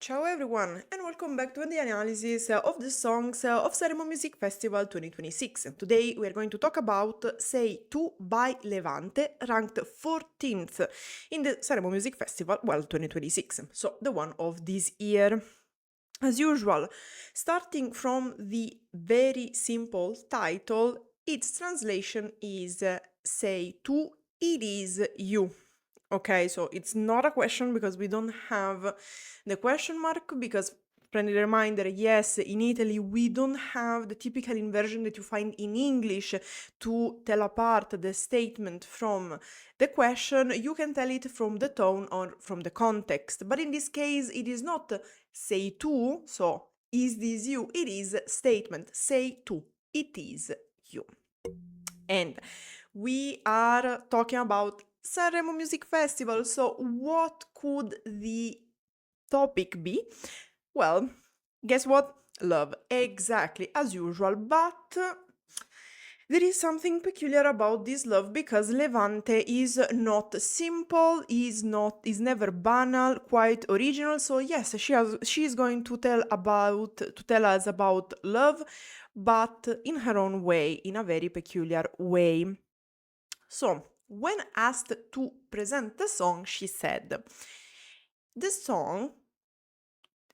Ciao everyone, and welcome back to the analysis of the songs of Sanremo Music Festival 2026. Today we are going to talk about Sei Tu by Levante, ranked 14th in the Sanremo Music Festival, 2026, so the one of this year. As usual, starting from the very simple title, its translation is Sei Tu, it is you. Okay, so it's not a question because we don't have the question mark, because friendly reminder, yes, in Italy we don't have the typical inversion that you find in English to tell apart the statement from the question. You can tell it from the tone or from the context, but in this case it is not sei tu, so is this you? It is statement, sei tu, it is you. And we are talking about Sanremo Music Festival, so what could the topic be? Well, guess what? Love, exactly as usual, but there is something peculiar about this love because Levante is not simple, is never banal, quite original. So yes, she is going to tell us about love, but in her own way, in a very peculiar way. So, when asked to present the song, she said, "The song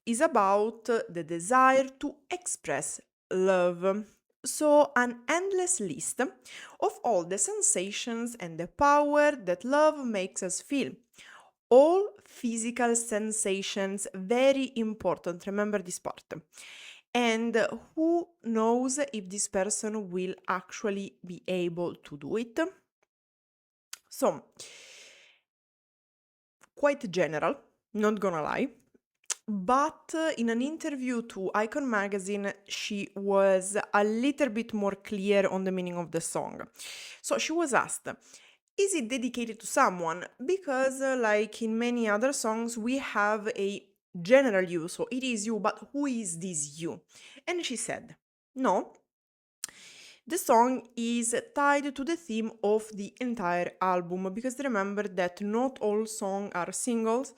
is about the desire to express love. So, an endless list of all the sensations and the power that love makes us feel. All physical sensations, very important, remember this part. And who knows if this person will actually be able to do it?" So, quite general, not gonna lie. But in an interview to Icon magazine, she was a little bit more clear on the meaning of the song. So she was asked, is it dedicated to someone? Because like in many other songs, we have a general you, so it is you, but who is this you? And she said, no. The song is tied to the theme of the entire album, because remember that not all songs are singles,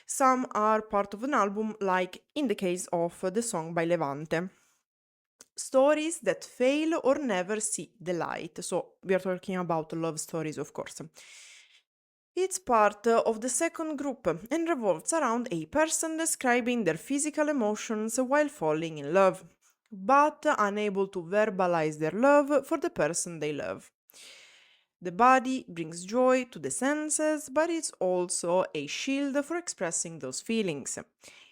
some are part of an album, like in the case of the song by Levante. Stories that fail or never see the light. So we are talking about love stories, of course. It's part of the second group and revolves around a person describing their physical emotions while falling in love, but unable to verbalize their love for the person they love. The body brings joy to the senses, but it's also a shield for expressing those feelings.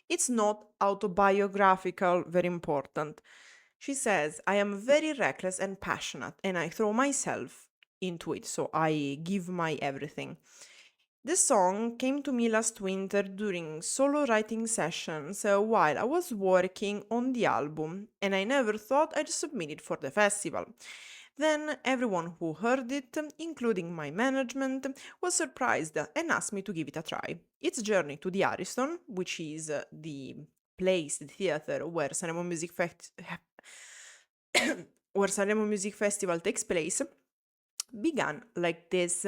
It's not autobiographical, very important. She says, I am very reckless and passionate, and I throw myself into it, so I give my everything. The song came to me last winter during solo writing sessions while I was working on the album, and I never thought I'd submit it for the festival. Then everyone who heard it, including my management, was surprised and asked me to give it a try. Its journey to the Ariston, which is the place, the theater where Sanremo Music Festival takes place, began like this.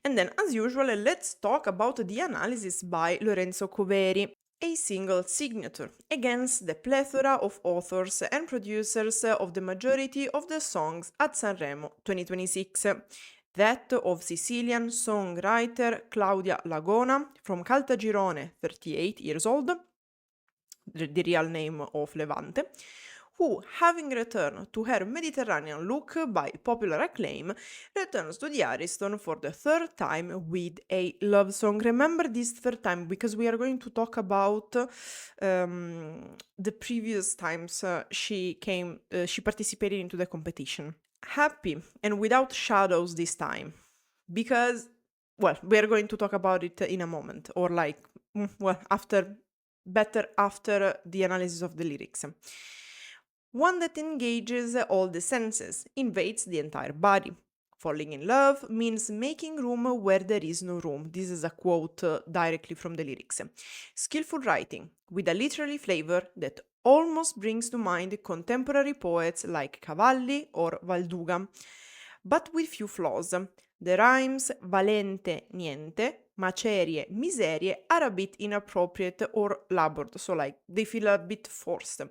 And then, as usual, let's talk about the analysis by Lorenzo Coveri, a single signature against the plethora of authors and producers of the majority of the songs at Sanremo 2026. That of Sicilian songwriter Claudia Lagona from Caltagirone, 38 years old, the real name of Levante, who, having returned to her Mediterranean look by popular acclaim, returns to the Ariston for the third time with a love song. Remember this third time because we are going to talk about the previous times she participated into the competition. Happy and without shadows this time, because, well, we are going to talk about it in a moment, or after the analysis of the lyrics. One that engages all the senses, invades the entire body. Falling in love means making room where there is no room. This is a quote directly from the lyrics. Skillful writing, with a literary flavor that almost brings to mind contemporary poets like Cavalli or Valduga, but with few flaws. The rhymes valente niente, macerie, miserie are a bit inappropriate or labored, so like they feel a bit forced.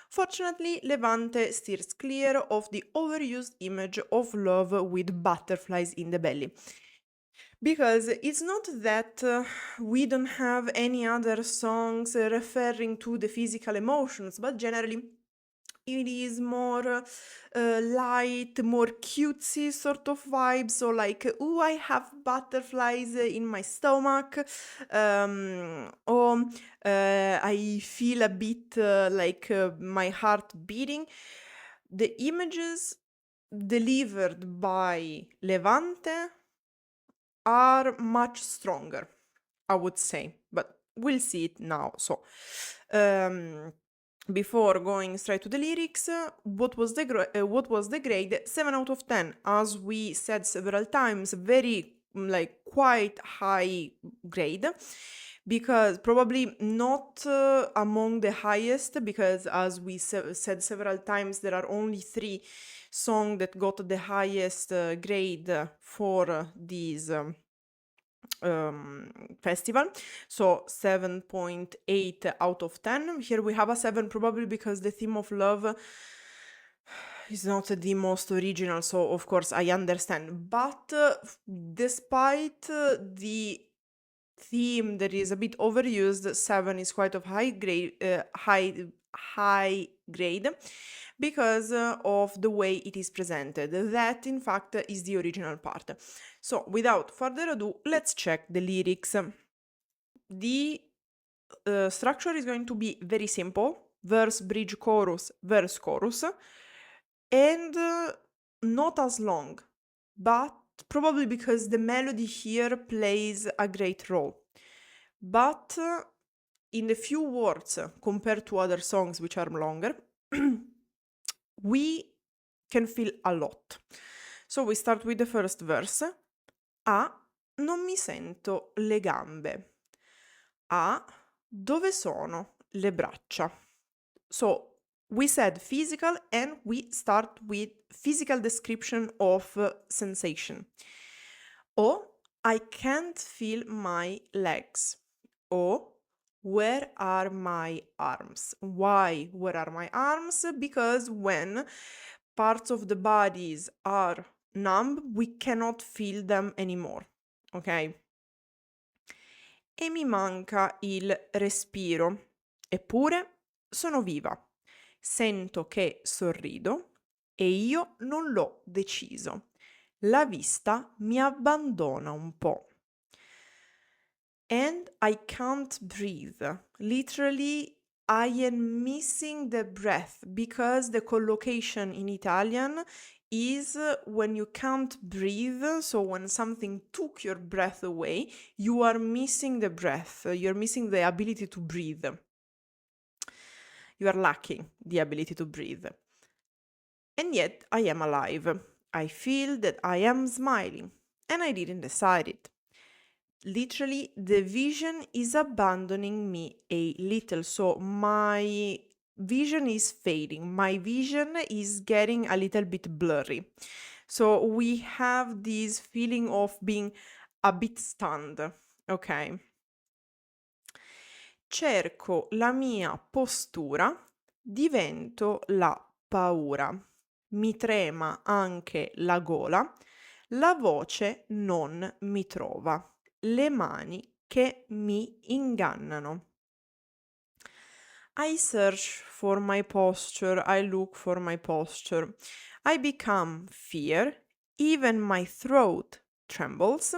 Fortunately, Levante steers clear of the overused image of love with butterflies in the belly. Because it's not that we don't have any other songs referring to the physical emotions, but generally it is more light, more cutesy sort of vibe. So like, oh, I have butterflies in my stomach, or I feel a bit like my heart beating. The images delivered by Levante are much stronger, I would say, but we'll see it now. So, before going straight to the lyrics, what was the grade? 7 out of 10. As we said several times, very like quite high grade, because probably not among the highest, because as we said several times, there are only 3 songs that got the highest grade for these festival, so 7.8 out of 10. Here we have a 7, probably because the theme of love is not the most original, so of course I understand, but despite the theme that is a bit overused, 7 is quite of high grade because of the way it is presented. That in fact is the original part. So without further ado, let's check the lyrics. The structure is going to be very simple: verse, bridge, chorus, verse, chorus, and not as long, but probably because the melody here plays a great role. But in the few words compared to other songs which are longer, we can feel a lot. So we start with the first verse. A, non mi sento le gambe. A, dove sono le braccia? So we said physical, and we start with physical description of sensation. O, I can't feel my legs. O, where are my arms? Why where are my arms? Because when parts of the bodies are numb, we cannot feel them anymore, ok? E mi manca il respiro, eppure sono viva. Sento che sorrido e io non l'ho deciso. La vista mi abbandona un po'. And I can't breathe. Literally, I am missing the breath, because the collocation in Italian is when you can't breathe, so when something took your breath away, you are missing the breath, you're missing the ability to breathe. You are lacking the ability to breathe. And yet I am alive. I feel that I am smiling, and I didn't decide it. Literally, the vision is abandoning me a little, so my vision is fading. My vision is getting a little bit blurry. So we have this feeling of being a bit stunned, ok? Cerco la mia postura, divento la paura. Mi trema anche la gola, la voce non mi trova. Le mani che mi ingannano. I search for my posture, I look for my posture. I become fear, even my throat trembles.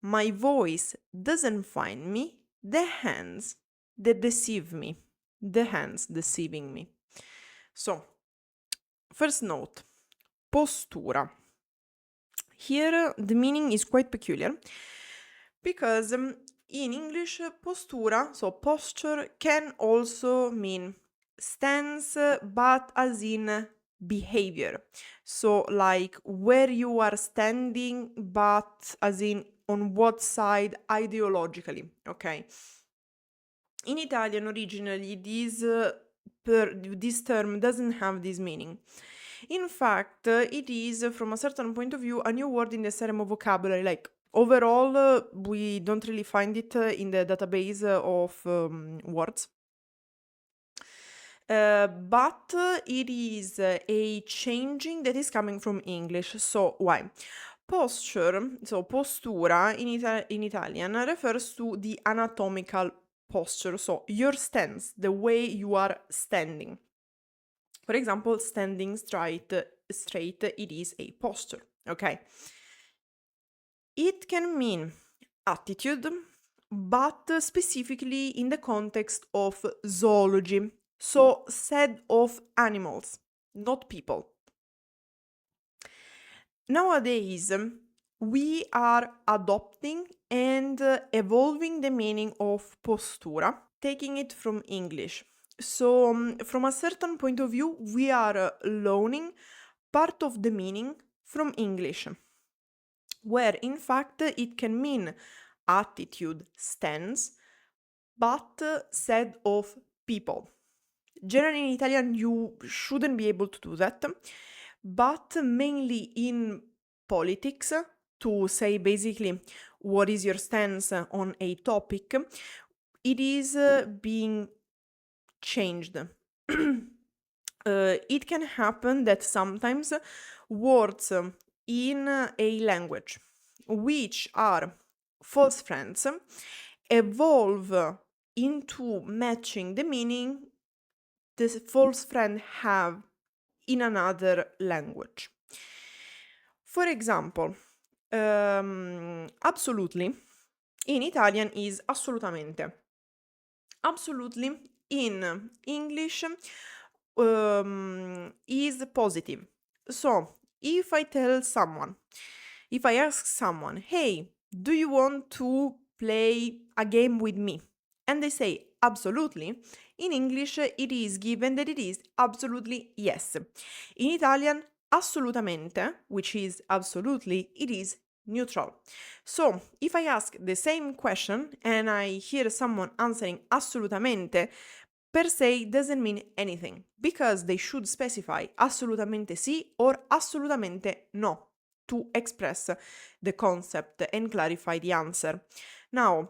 My voice doesn't find me, the hands that deceive me. The hands deceiving me. So, first note, postura. Here the meaning is quite peculiar, because in English, postura, so posture, can also mean stance, but as in behavior. So like where you are standing, but as in on what side ideologically, okay? In Italian, originally, this term doesn't have this meaning. In fact, it is, from a certain point of view, a new word in the Sanremo vocabulary, like Overall, we don't really find it in the database of words. But it is a changing that is coming from English. So why? Posture, so postura in Italian refers to the anatomical posture, so your stance, the way you are standing. For example, standing straight, it is a posture, okay? It can mean attitude, but specifically in the context of zoology, so said of animals, not people. Nowadays, we are adopting and evolving the meaning of postura, taking it from English. So, from a certain point of view, we are learning part of the meaning from English, where in fact it can mean attitude, stance, but said of people. Generally in Italian you shouldn't be able to do that, but mainly in politics, to say basically what is your stance on a topic, it is being changed. It can happen that sometimes words in a language which are false friends evolve into matching the meaning the false friend have in another language. For example, absolutely in Italian is assolutamente. Absolutely in English is positive. So if I ask someone, hey, do you want to play a game with me? And they say absolutely, in English it is given that it is absolutely yes. In Italian, assolutamente, which is absolutely, it is neutral. So if I ask the same question and I hear someone answering assolutamente, per se doesn't mean anything because they should specify assolutamente sì or assolutamente no to express the concept and clarify the answer. Now,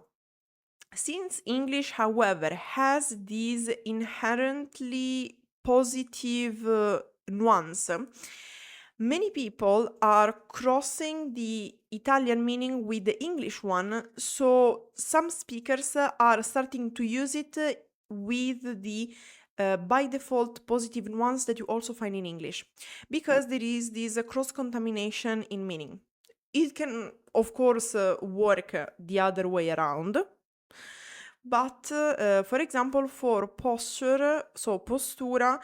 since English, however, has this inherently positive nuance, many people are crossing the Italian meaning with the English one, so some speakers are starting to use it with the by default positive nuance that you also find in English, because there is this cross contamination in meaning. It can, of course, work the other way around. But, for example, for posture, so postura,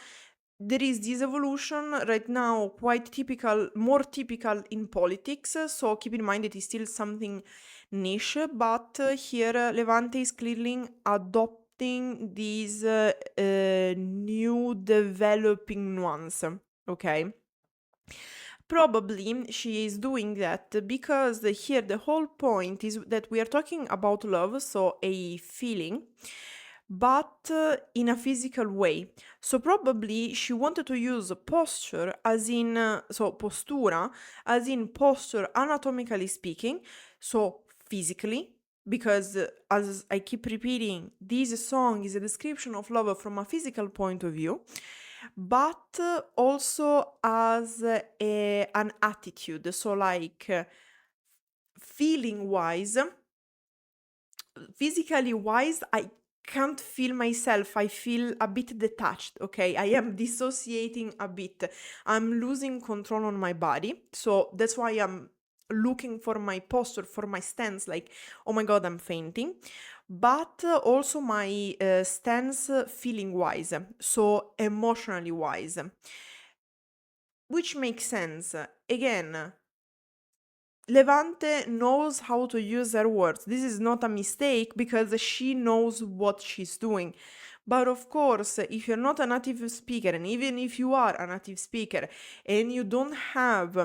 there is this evolution right now quite typical, more typical in politics. So keep in mind it is still something niche, but here Levante is clearly adopting this new developing nuance. Okay. Probably she is doing that because here the whole point is that we are talking about love, so a feeling, but in a physical way. So probably she wanted to use posture as in, so postura, as in posture anatomically speaking, so physically, because as I keep repeating, this song is a description of love from a physical point of view, but also as an attitude. So, like feeling wise, physically wise, I can't feel myself. I feel a bit detached. Okay, I am dissociating a bit. I'm losing control on my body. So, that's why I'm looking for my posture, for my stance, like, oh my god, I'm fainting. But also my stance feeling wise, so emotionally wise, which makes sense. Again, Levante knows how to use her words. This is not a mistake because she knows what she's doing. But of course, if you're not a native speaker, and even if you are a native speaker and you don't have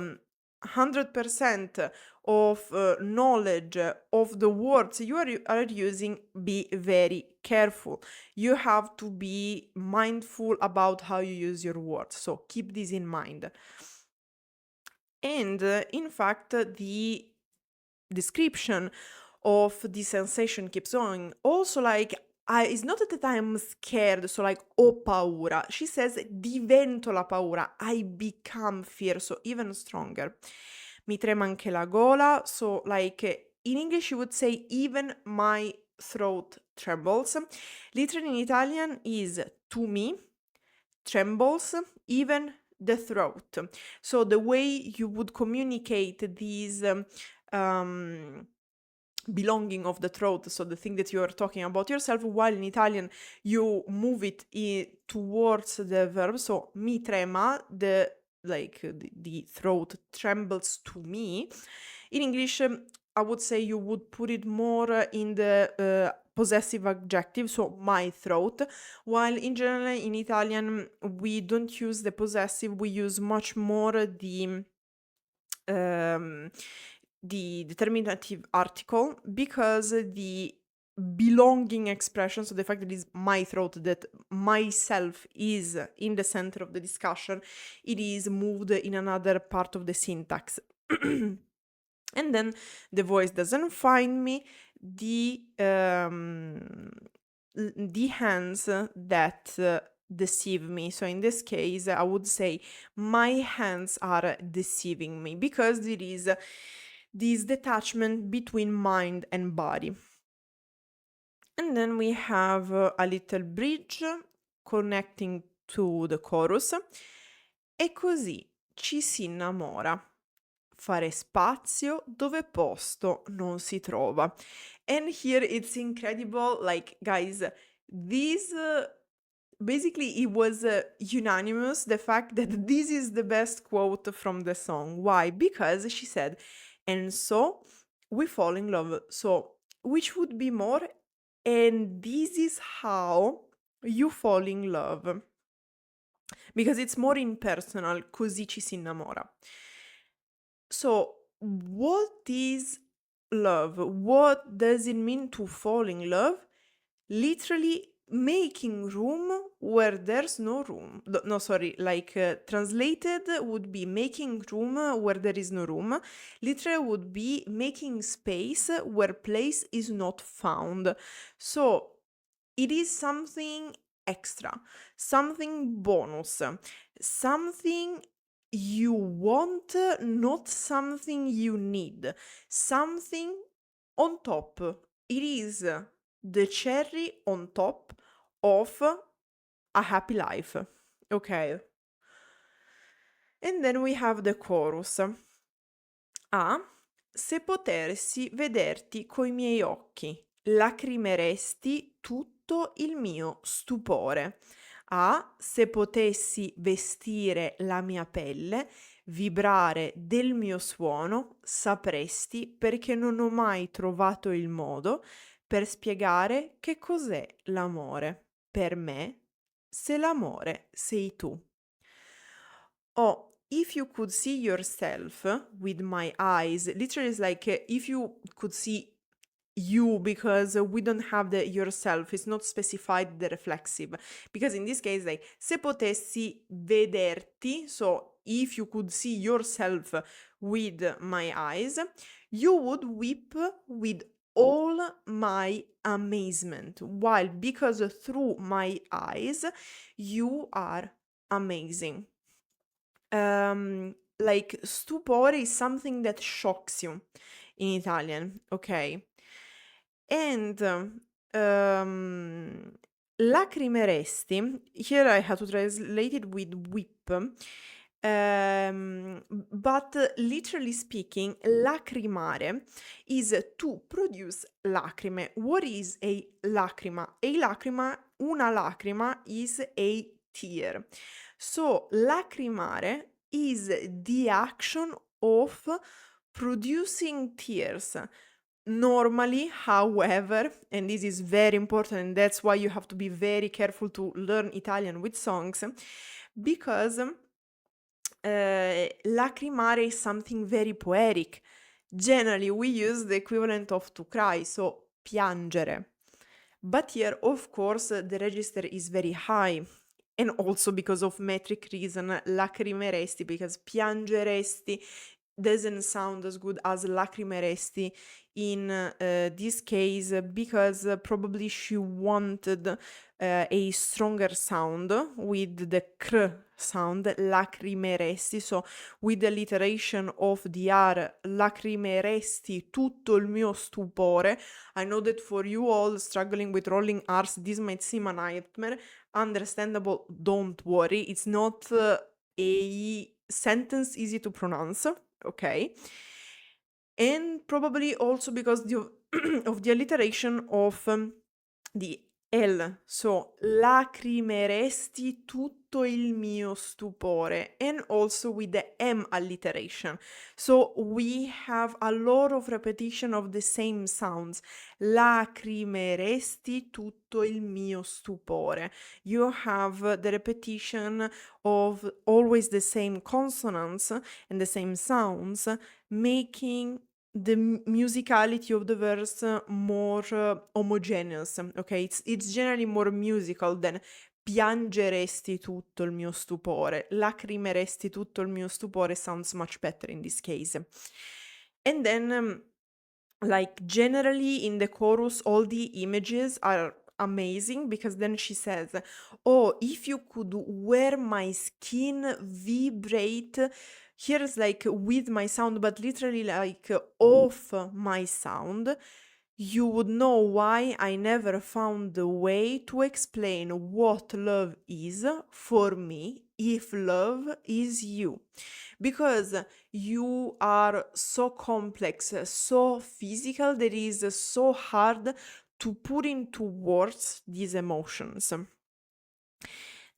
100% of knowledge of the words you are using, be very careful. You have to be mindful about how you use your words. So keep this in mind. And in fact, the description of the sensation keeps going. Also, like, it's not that I'm scared, so like, ho paura. She says, divento la paura. I become fear, so even stronger. Mi trema anche la gola, so like, in English you would say, even my throat trembles. Literally in Italian is, to me, trembles even the throat. So the way you would communicate these belonging of the throat, so the thing that you are talking about yourself, while in Italian you move it towards the verb, so mi trema, the throat trembles to me. In English, I would say you would put it more in the possessive adjective, so my throat, while in general in Italian we don't use the possessive, we use much more the determinative article, because the belonging expression, so the fact that it's my throat, that myself is in the center of the discussion, it is moved in another part of the syntax. And then the voice doesn't find me, the hands that deceive me. So in this case, I would say my hands are deceiving me, because there is this detachment between mind and body. And then we have a little bridge connecting to the chorus. E così ci si innamora. Fare spazio dove posto non si trova. And here it's incredible, like, guys, this basically it was unanimous, the fact that this is the best quote from the song. Why? Because she said, and so we fall in love. So which would be more? And this is how you fall in love, because it's more impersonal, così ci si innamora. So what is love? What does it mean to fall in love? Literally making room where there's no room. No, sorry, translated would be making room where there is no room. Literally would be making space where place is not found. So it is something extra, something bonus, something you want, not something you need, something on top. It is the cherry on top of a happy life. Okay. And then we have the chorus. Se potessi vederti coi miei occhi, lacrimeresti tutto il mio stupore. Se potessi vestire la mia pelle, vibrare del mio suono, sapresti, perché non ho mai trovato il modo per spiegare che cos'è l'amore per me, se l'amore sei tu. If you could see yourself with my eyes, literally it's like if you could see you, because we don't have the yourself, it's not specified the reflexive, because in this case, like, se potessi vederti, so if you could see yourself with my eyes, you would weep with all my amazement, while because through my eyes you are amazing. Like, stupore is something that shocks you in Italian, okay? And lacrimeresti, here I had to translate it with weep, but literally speaking, lacrimare is to produce lacrime. What is a lacrima? Una lacrima is a tear. So lacrimare is the action of producing tears. Normally, however, and this is very important, and that's why you have to be very careful to learn Italian with songs, because lacrimare is something very poetic. Generally, we use the equivalent of to cry, so piangere. But here, of course, the register is very high. And also because of metric reason, lacrimeresti, because piangeresti, doesn't sound as good as lacrime resti in this case because probably she wanted a stronger sound with the cr sound, lacrime resti, so with the alliteration of the R, lacrime resti tutto il mio stupore. I know that for you all struggling with rolling R's, this might seem a nightmare. Understandable, don't worry, it's not a sentence easy to pronounce, okay? And probably also because of the alliteration of the L, so lacrimeresti tutto il mio stupore, and also with the M alliteration. So we have a lot of repetition of the same sounds. Lacrimeresti tutto il mio stupore. You have the repetition of always the same consonants and the same sounds, making the musicality of the verse more homogeneous, okay? It's generally more musical than piangeresti tutto il mio stupore. Lacrimeresti tutto il mio stupore sounds much better in this case. And then, like, generally in the chorus, all the images are amazing because then she says, oh, if you could wear my skin vibrate, here's like with my sound, but literally like off my sound, you would know why I never found the way to explain what love is for me if love is you. Because you are so complex, so physical, that it is so hard to put into words these emotions.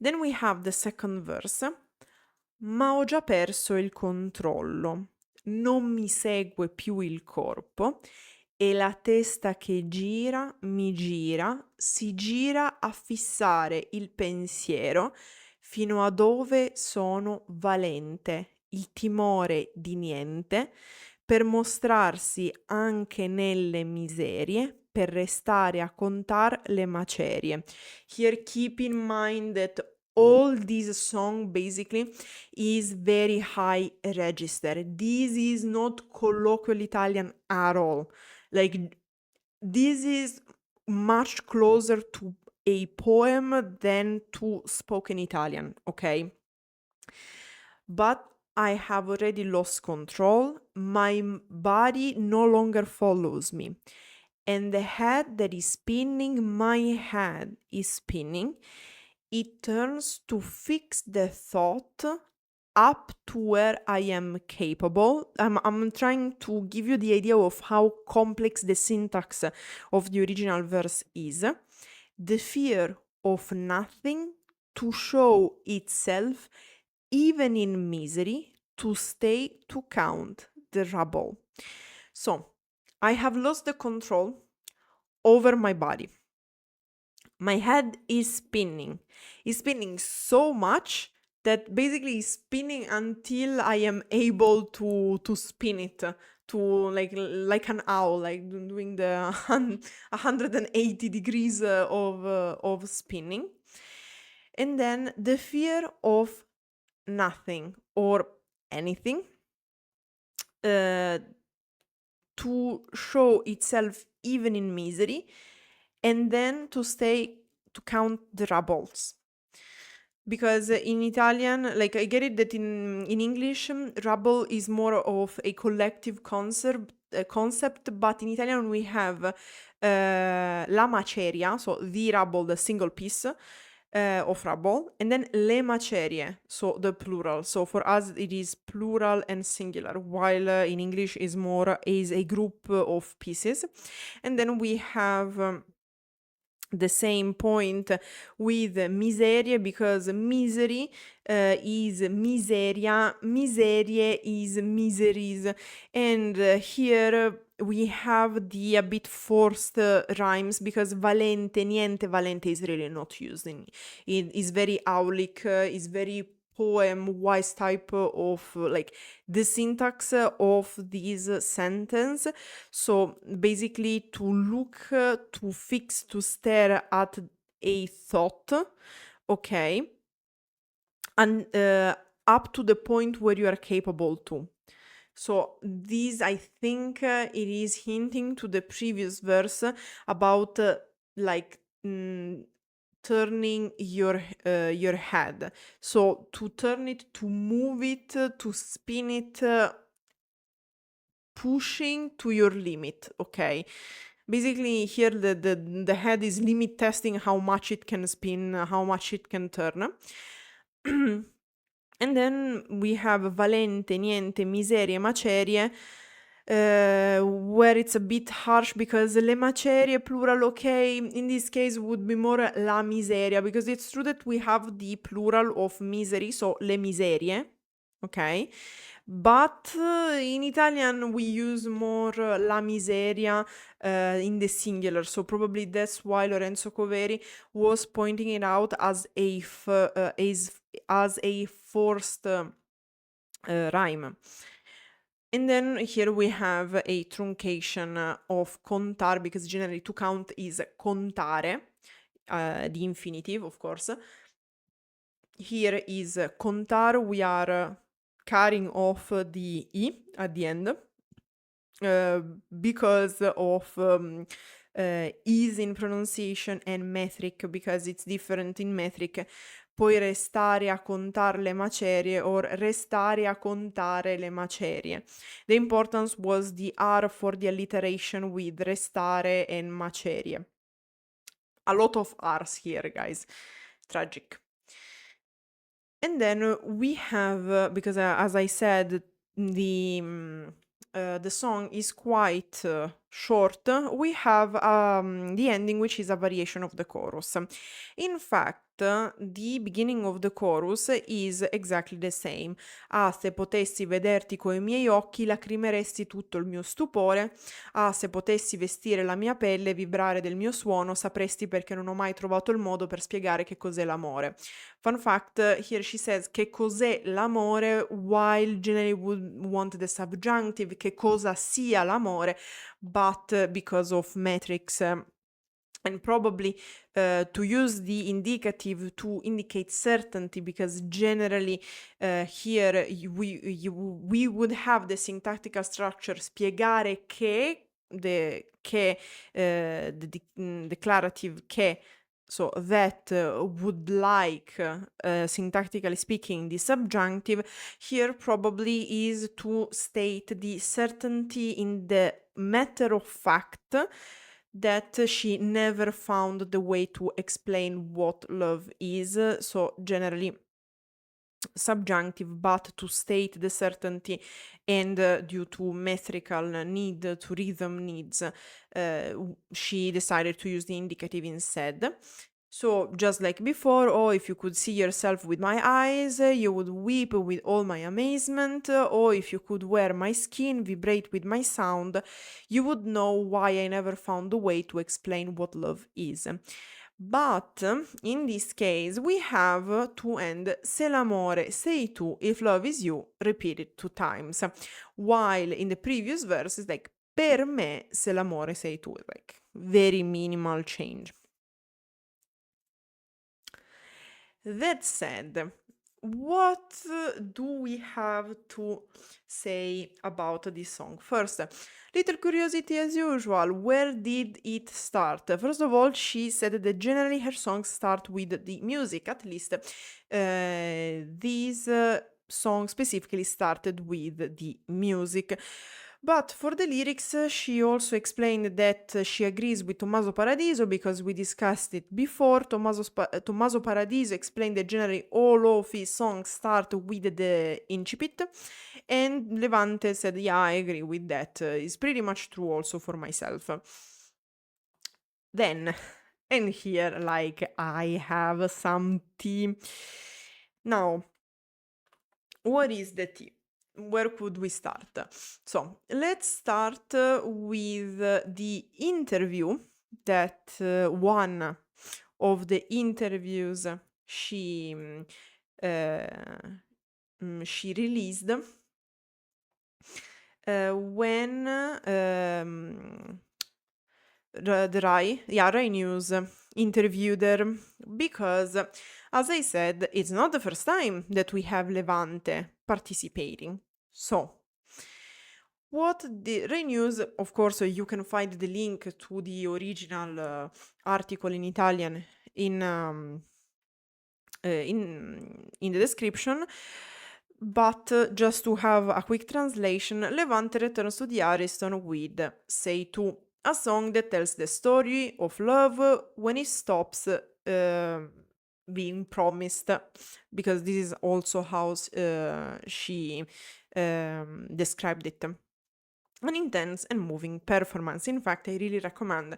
Then we have the second verse. Ma ho già perso il controllo, non mi segue più il corpo e la testa che gira, mi gira, si gira a fissare il pensiero fino a dove sono valente, il timore di niente, per mostrarsi anche nelle miserie, per restare a contar le macerie. Here keep in mind that all this song basically is very high register. This is not colloquial Italian at all. Like, this is much closer to a poem than to spoken Italian, okay? But I have already lost control. My body no longer follows me. And the head that is spinning, my head is spinning. It turns to fix the thought up to where I am capable. I'm trying to give you the idea of how complex the syntax of the original verse is. The fear of nothing to show itself even in misery, to stay to count the rubble. So, I have lost the control over my body. My head is spinning. It's spinning so much that basically it's spinning until I am able to spin it, to like an owl, like doing the 180 degrees of spinning. And then the fear of nothing or anything to show itself even in misery, and then to stay to count the rubbles. Because in Italian, like, I get it that in English, rubble is more of a collective concept, but in Italian we have la maceria, so the rubble, the single piece of rubble, and then le macerie, so the plural. So for us it is plural and singular, while in English is a group of pieces. And then we have the same point with miserie, because misery is miseria, miserie is miseries, and here we have the a bit forced rhymes, because valente, niente, valente is really not used in it. Is very aulic, is very poem wise type of like the syntax of this sentence. So basically to look, to fix, to stare at a thought, okay, and up to the point where you are capable to. So this, I think, it is hinting to the previous verse about turning your head. So to turn it, to move it, to spin it, pushing to your limit, okay? Basically here the head is limit testing how much it can spin, how much it can turn. And then we have valente, niente, miserie, macerie, where it's a bit harsh because le macerie, plural, okay, in this case would be more la miseria, because it's true that we have the plural of misery, so le miserie, okay? But in Italian we use more la miseria in the singular, so probably that's why Lorenzo Coveri was pointing it out as a forced rhyme. And then here we have a truncation of contar, because generally to count is contare, the infinitive, of course. Here is contar, we are carrying off the I at the end because of ease in pronunciation and metric, because it's different in metric. Poi restare a contar le macerie or restare a contare le macerie. The importance was the R for the alliteration with restare and macerie. A lot of R's here, guys. Tragic. And then we have, because as I said, the song is quite short, we have the ending, which is a variation of the chorus. In fact, the beginning of the chorus is exactly the same. Ah, se potessi vederti coi miei occhi, lacrimeresti tutto il mio stupore. Ah, se potessi vestire la mia pelle, vibrare del mio suono, sapresti perché non ho mai trovato il modo per spiegare che cos'è l'amore. Fun fact, here she says che cos'è l'amore, while generally would want the subjunctive, che cosa sia l'amore, but because of metrics and probably to use the indicative to indicate certainty, because generally here we would have the syntactical structure spiegare che, the declarative che, so that would like, syntactically speaking, the subjunctive. Here probably is to state the certainty in the matter of fact that she never found the way to explain what love is. So generally subjunctive, but to state the certainty, and due to metrical need, to rhythm needs, she decided to use the indicative instead. So just like before, oh, if you could see yourself with my eyes, you would weep with all my amazement. Or if you could wear my skin, vibrate with my sound, you would know why I never found a way to explain what love is. But in this case, we have to end se l'amore sei tu, if love is you, repeated 2 times. While in the previous verse, it's like per me se l'amore sei tu, like very minimal change. That said, what do we have to say about this song? First, little curiosity as usual. Where did it start? First of all, she said that generally her songs start with the music. At least these songs specifically started with the music. But for the lyrics, she also explained that she agrees with Tommaso Paradiso, because we discussed it before. Tommaso Paradiso explained that generally all of his songs start with the incipit, and Levante said, yeah, I agree with that. It's pretty much true also for myself. Then, and here, like, I have some tea. Now, what is the tea? Where could we start? So let's start with the interview that one of the interviews she released when the Rai News interviewed her, because as I said, it's not the first time that we have Levante participating. So what the renews, of course, you can find the link to the original article in Italian in the description. But just to have a quick translation, Levante returns to the Ariston with Sei Tu, a song that tells the story of love when it stops being promised, because this is also how she described it. An intense and moving performance. In fact, I really recommend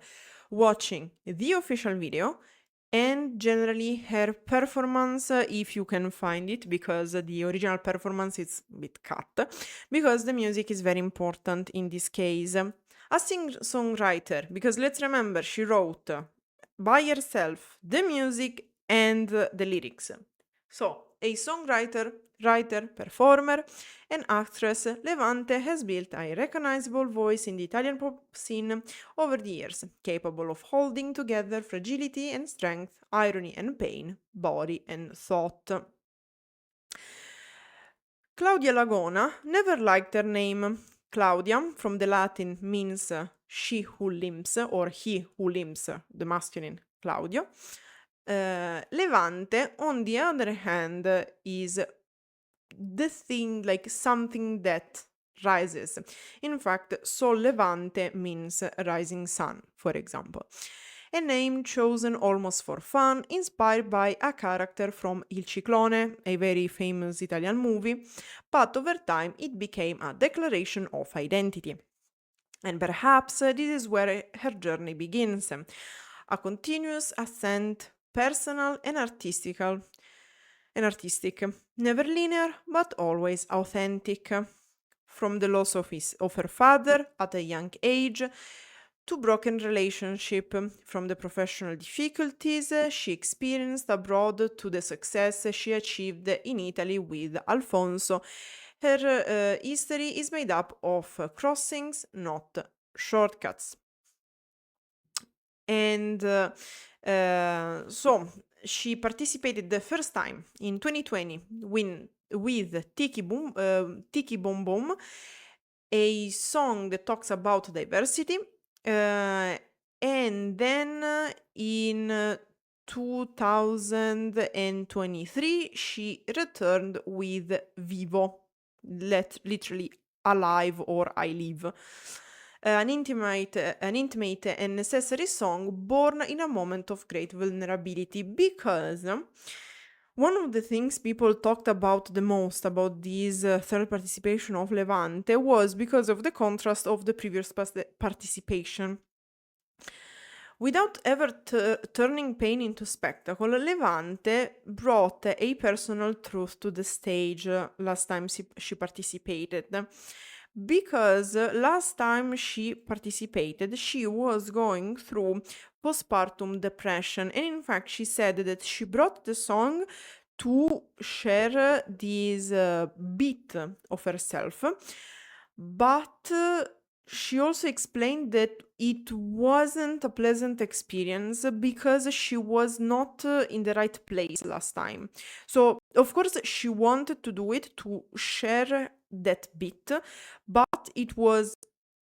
watching the official video and generally her performance if you can find it, because the original performance is a bit cut, because the music is very important in this case. A songwriter, because let's remember she wrote by herself the music and the lyrics. So, a songwriter, writer, performer, and actress, Levante has built a recognizable voice in the Italian pop scene over the years, capable of holding together fragility and strength, irony and pain, body and thought. Claudia Lagona never liked her name. Claudia, from the Latin, means she who limps, or he who limps, the masculine Claudio. Levante, on the other hand, is the thing, like something that rises. In fact, Sol Levante means rising sun, for example. A name chosen almost for fun, inspired by a character from Il Ciclone, a very famous Italian movie, but over time it became a declaration of identity. And perhaps this is where her journey begins, a continuous ascent, personal and artistic, never linear but always authentic. From the loss of her father at a young age to broken relationship, from the professional difficulties she experienced abroad to the success she achieved in Italy with Alfonso. Her history is made up of crossings, not shortcuts. And so she participated the first time in 2020 with Tiki Boom Boom, a song that talks about diversity. And then in 2023 she returned with Vivo, literally alive or I live. An intimate and necessary song born in a moment of great vulnerability, because one of the things people talked about the most about this third participation of Levante was because of the contrast of the previous participation. Without ever turning pain into spectacle, Levante brought a personal truth to the stage last time she participated. Because last time she participated, she was going through postpartum depression. And in fact, she said that she brought the song to share this bit of herself. But she also explained that it wasn't a pleasant experience because she was not in the right place last time. So, of course, she wanted to do it to share that bit, but it was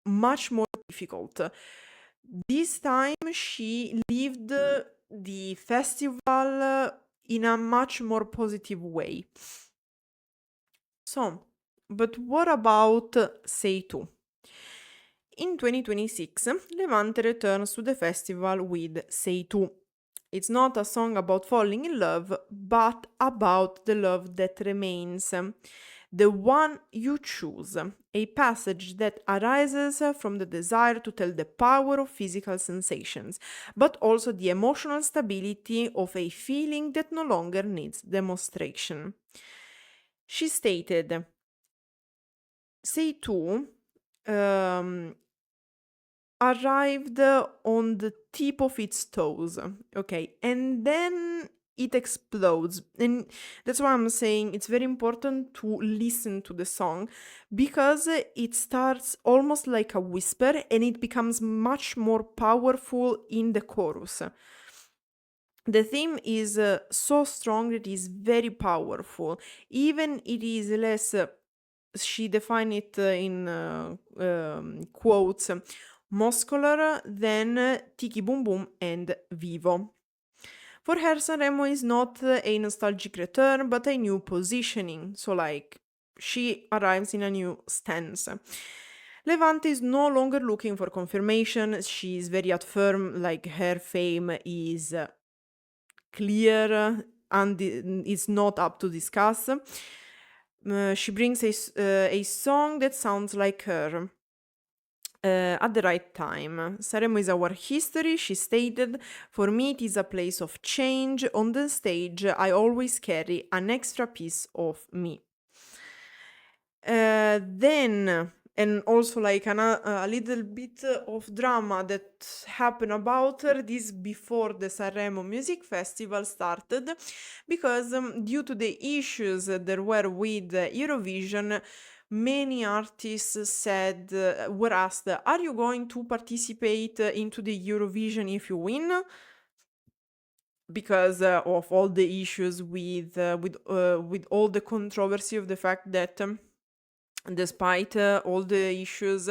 much more difficult. This time she lived the festival in a much more positive way. So, but what about Sei Tu? In 2026, Levante returns to the festival with Sei Tu. It's not a song about falling in love, but about the love that remains, the one you choose, a passage that arises from the desire to tell the power of physical sensations, but also the emotional stability of a feeling that no longer needs demonstration. She stated, Sei Tu arrived on the tip of its toes, okay, and then it explodes. And that's why I'm saying it's very important to listen to the song, because it starts almost like a whisper and it becomes much more powerful in the chorus. The theme is so strong that it is very powerful. Even it is less she defined it in quotes, muscular, then tiki boom boom and vivo. For her, Sanremo is not a nostalgic return, but a new positioning. So, like, she arrives in a new stance. Levante is no longer looking for confirmation. She is very firm, like, her fame is clear and it's not up to discuss. She brings a song that sounds like her. At the right time. Sanremo is our history, she stated. For me, it is a place of change. On the stage, I always carry an extra piece of me. Then, and also like a little bit of drama that happened about her, this before the Sanremo Music Festival started, because due to the issues there were with Eurovision, many artists said, were asked, are you going to participate into the Eurovision if you win? Because of all the issues with all the controversy of the fact that despite all the issues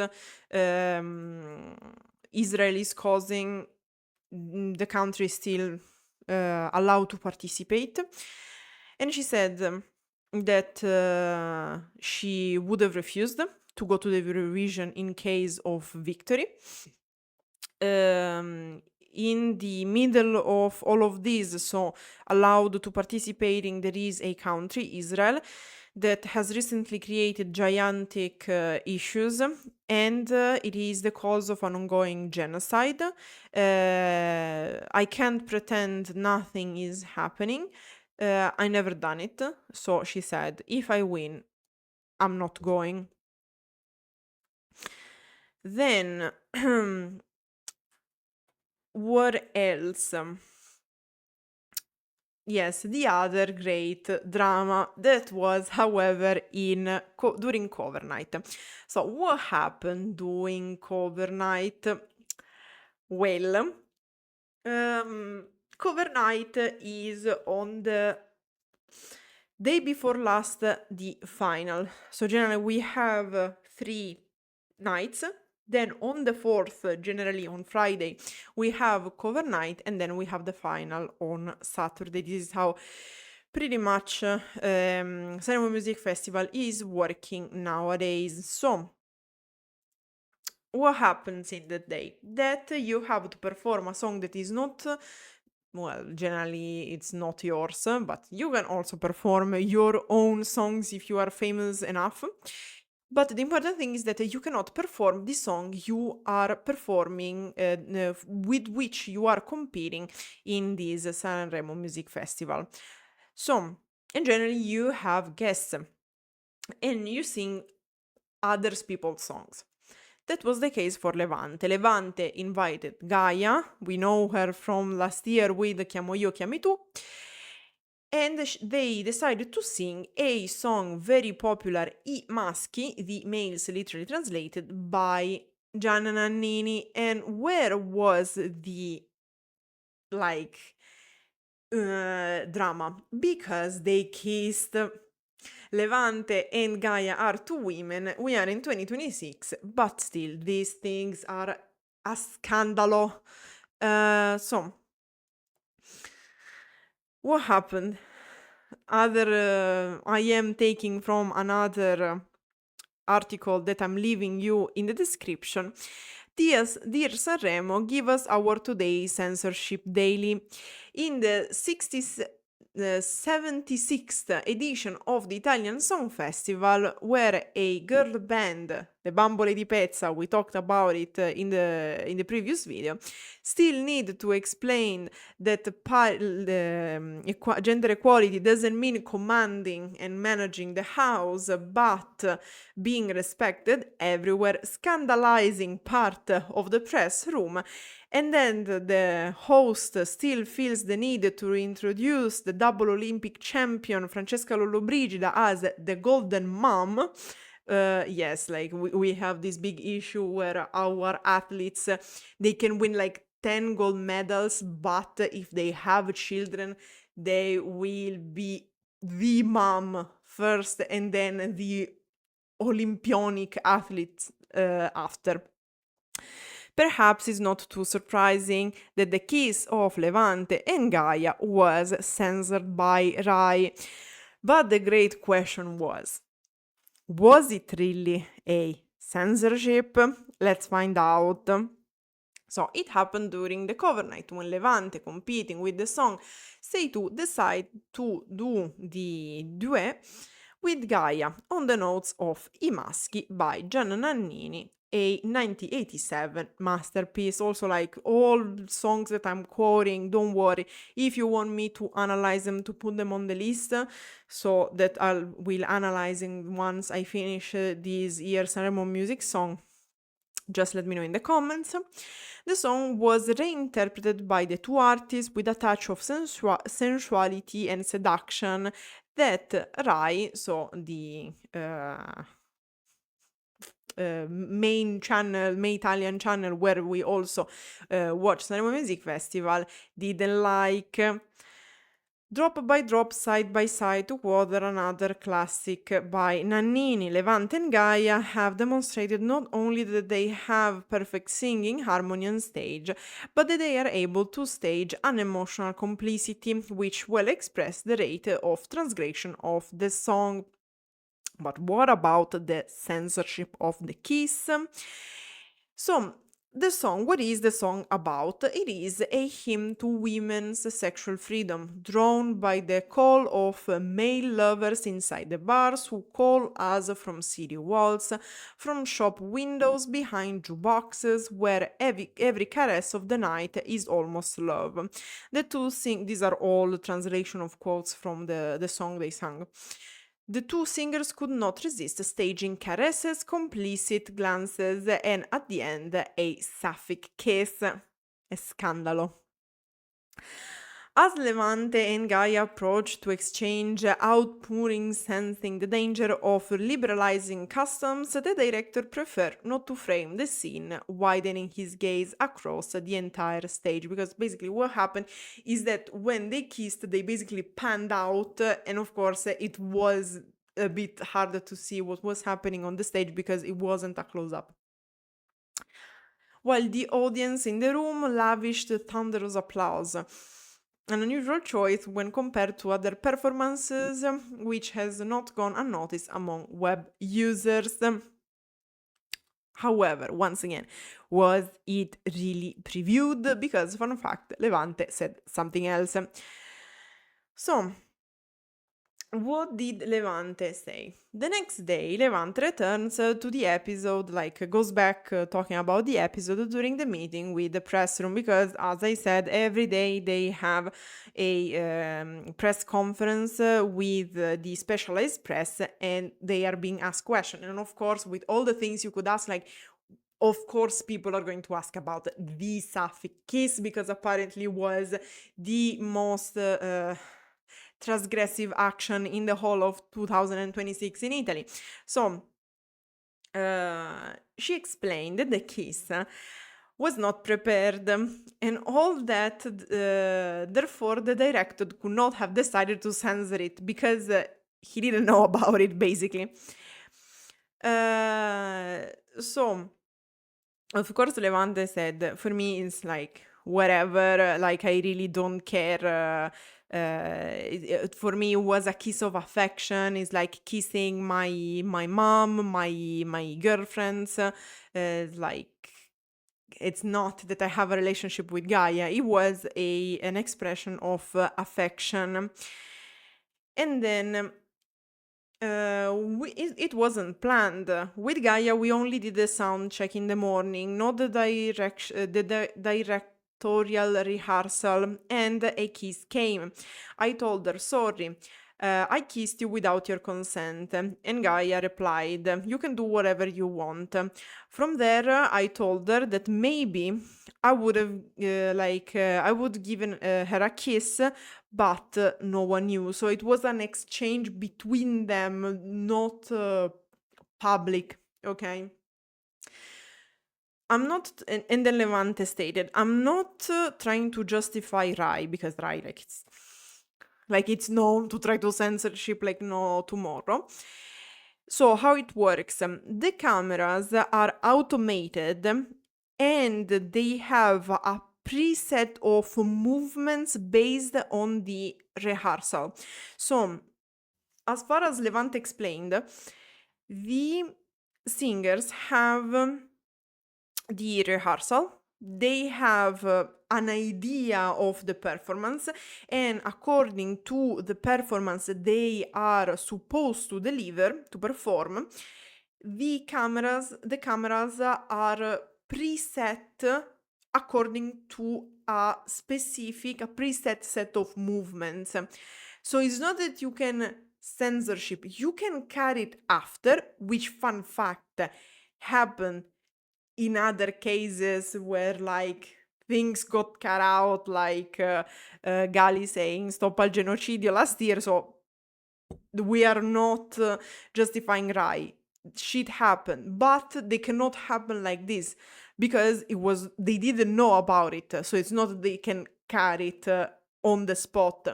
Israel is causing, the country is still allowed to participate. And she said that she would have refused to go to the Eurovision in case of victory. In the middle of all of this, so allowed to participating, there is a country, Israel, that has recently created gigantic issues, and it is the cause of an ongoing genocide. I can't pretend nothing is happening. I never done it. So she said, if I win, I'm not going. Then, what else? Yes, the other great drama that was, however, during cover night. So, what happened during cover night? Well, cover night is on the day before last, the final. So, generally, we have 3 nights. Then on the 4th, generally on Friday, we have cover night, and then we have the final on Saturday. This is how pretty much Sanremo Music Festival is working nowadays. So, what happens in that day? That you have to perform a song that is not, well, generally it's not yours, but you can also perform your own songs if you are famous enough. But the important thing is that you cannot perform the song you are performing, with which you are competing in this Sanremo Music Festival. So, in general, you have guests and you sing other people's songs. That was the case for Levante. Levante invited Gaia, we know her from last year with Chiamo io, chiami tu, and they decided to sing a song very popular, I maschi, the males literally translated, by Gianna Nannini. And where was the, like, drama? Because they kissed. Levante and Gaia are 2 women. We are in 2026, but still, these things are a scandalo. So, what happened? I am taking from another article that I'm leaving you in the description. Dear Sanremo, give us our today censorship daily. In the 76th edition of the Italian Song Festival, where a girl band, the Bambole di Pezza, we talked about it in the previous video, still need to explain that gender equality doesn't mean commanding and managing the house, but being respected everywhere, scandalizing part of the press room. And then the host still feels the need to reintroduce the double Olympic champion Francesca Lollobrigida as the golden mom. Yes, like we have this big issue where our athletes, they can win like 10 gold medals, but if they have children, they will be the mom first and then the Olympionic athletes after. Perhaps it's not too surprising that the kiss of Levante and Gaia was censored by Rai. But the great question was it really a censorship? Let's find out. So it happened during the cover night when Levante, competing with the song Sei Tu, decide to do the duet with Gaia on the notes of I Maschi by Gian Nannini, a 1987 masterpiece. Also, like all songs that I'm quoting, don't worry, if you want me to analyze them, to put them on the list, so that I will analyzing once I finish this year's Sanremo music song, just let me know in the comments. The song was reinterpreted by the two artists with a touch of sensuality and seduction that Rai, so the main Italian channel where we also watch Sanremo Music Festival, didn't like. Drop by drop, side by side, to quote another classic by Nannini, Levante and Gaia have demonstrated not only that they have perfect singing harmony on stage, but that they are able to stage an emotional complicity which well express the rate of transgression of the song. But what about the censorship of the kiss? So, the song, what is the song about? It is a hymn to women's sexual freedom, drawn by the call of male lovers inside the bars who call us from city walls, from shop windows, behind jukeboxes, where every caress of the night is almost love. The two these are all translation of quotes from the song they sang. The two singers could not resist staging caresses, complicit glances, and at the end, a sapphic kiss. A scandalo. As Levante and Gaia approach to exchange outpourings, sensing the danger of liberalizing customs, the director preferred not to frame the scene, widening his gaze across the entire stage. Because basically what happened is that when they kissed, they basically panned out, and of course it was a bit harder to see what was happening on the stage because it wasn't a close-up. While the audience in the room lavished thunderous applause. An unusual choice when compared to other performances, which has not gone unnoticed among web users. However, once again, was it really previewed? Because, fun fact, Levante said something else. So, what did Levante say? The next day, Levante returns to the episode, goes back talking about the episode during the meeting with the press room, because, as I said, every day they have a press conference with the specialized press, and they are being asked questions. And of course, with all the things you could ask, of course, people are going to ask about the sapphic kiss, because apparently was the most transgressive action in the whole of 2026 in Italy. So, she explained that the kiss was not prepared, and all that, therefore, the director could not have decided to censor it because he didn't know about it, basically. So, of course, Levante said, for me, it's whatever, I really don't care. For me, it was a kiss of affection. It's like kissing my mom, my girlfriends. It's not that I have a relationship with Gaia. It was an expression of affection. And then it wasn't planned. With Gaia, we only did the sound check in the morning, not the directorial rehearsal, and a kiss came. I told her, sorry, I kissed you without your consent. And Gaia replied, you can do whatever you want. From there, I told her that maybe I would have, I would given her a kiss, but no one knew. So it was an exchange between them, not public, okay? I'm not, and then Levante stated, I'm not trying to justify Rai, because Rai, it's known to try to censorship like no tomorrow. So how it works? The cameras are automated and they have a preset of movements based on the rehearsal. So, as far as Levante explained, the singers have the rehearsal, they have an idea of the performance, and according to the performance they are supposed to deliver, to perform, the cameras are preset according to a preset set of movements. So it's not that you can censorship, you can carry it after, which fun fact happened in other cases where like things got cut out, like Gali saying stop al genocidio last year. So we are not justifying Rai. Shit happened, but they cannot happen like this because they didn't know about it. So it's not that they can carry it on the spot,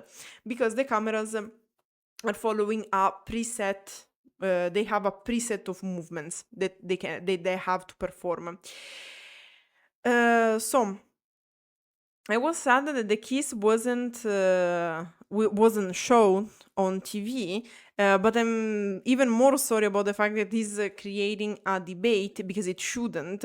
because the cameras are following a preset. They have a preset of movements that they have to perform. So I was sad that the kiss wasn't shown on TV, but I'm even more sorry about the fact that this is creating a debate, because it shouldn't.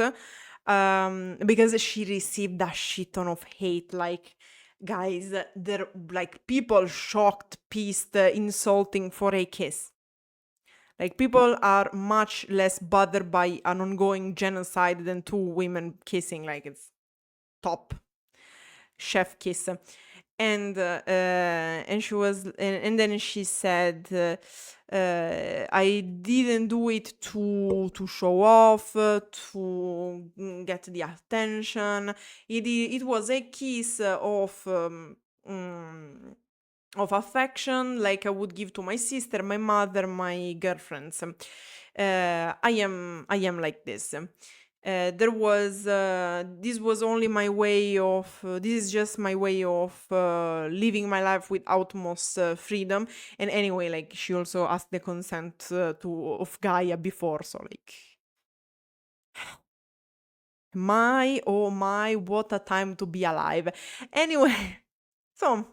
Because she received a shit ton of hate. Like, guys, they're like people shocked, pissed, insulting for a kiss. Like, people are much less bothered by an ongoing genocide than two women kissing. Like, it's top chef kiss. And she was, and then she said, I didn't do it to show off, to get the attention. It was a kiss of affection, like I would give to my sister, my mother, my girlfriends. I am like this. This was only my way of, this is just my way of living my life with utmost freedom. And anyway, like, she also asked the consent of Gaia before, so like, oh my, what a time to be alive. Anyway, so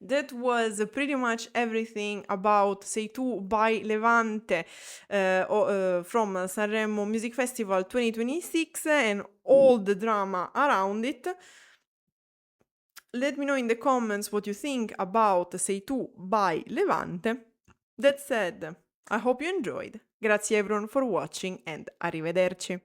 that was pretty much everything about Sei Tu by Levante from Sanremo Music Festival 2026 and all the drama around it. Let me know in the comments what you think about Sei Tu by Levante. That said, I hope you enjoyed. Grazie everyone for watching and arrivederci.